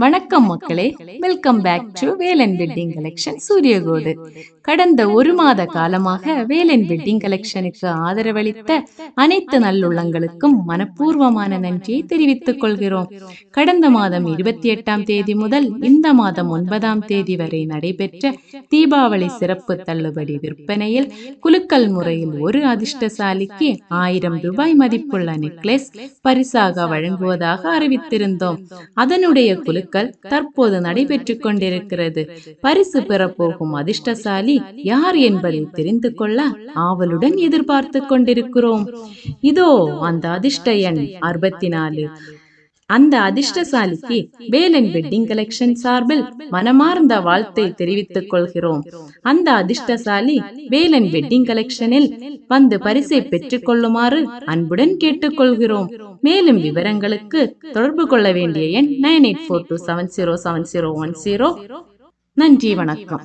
வணக்கம் மக்களே, welcome back to Velan wedding collection Suriyakodu. கடந்த ஒரு மாத காலமாக வேலன் வெட்டிங் கலெக்ஷனுக்கு ஆதரவளித்த அனைத்து நல்லுள்ளங்களுக்கும் மனப்பூர்வமான நன்றியை தெரிவித்துக் கொள்கிறோம். கடந்த மாதம் 28ஆம் தேதி முதல் இந்த மாதம் 9ஆம் தேதி வரை நடைபெற்ற தீபாவளி சிறப்பு தள்ளுபடி விற்பனையில் குலுக்கல் முறையில் ஒரு அதிர்ஷ்டசாலிக்கு 1000 ரூபாய் மதிப்புள்ள நெக்லஸ் பரிசாக வழங்குவதாக அறிவித்திருந்தோம். அதனுடைய குலுக்கல் தற்போது நடைபெற்றுக் கொண்டிருக்கிறது. பரிசு பெறப்போகும் அதிர்ஷ்டசாலி யார் என்பதை தெரிந்து கொள்ள ஆவலுடன் எதிர்பார்த்து கொண்டிருக்கிறோம். இதோ அந்த அதிர்ஷ்ட எண் 64. அந்த அதிர்ஷ்டசாலிக்கு வேலன் வெட்டிங் கலெக்ஷன் சார்பில் மனமார்ந்த வாழ்த்தை தெரிவித்துக் கொள்கிறோம். அந்த அதிர்ஷ்டசாலி வேலன் வெட்டிங் கலெக்ஷனில் வந்து பரிசை பெற்றுக் கொள்ளுமாறு அன்புடன் கேட்டுக்கொள்கிறோம். மேலும் விவரங்களுக்கு தொடர்பு கொள்ள வேண்டிய எண் 9842707010. நன்றி, வணக்கம்.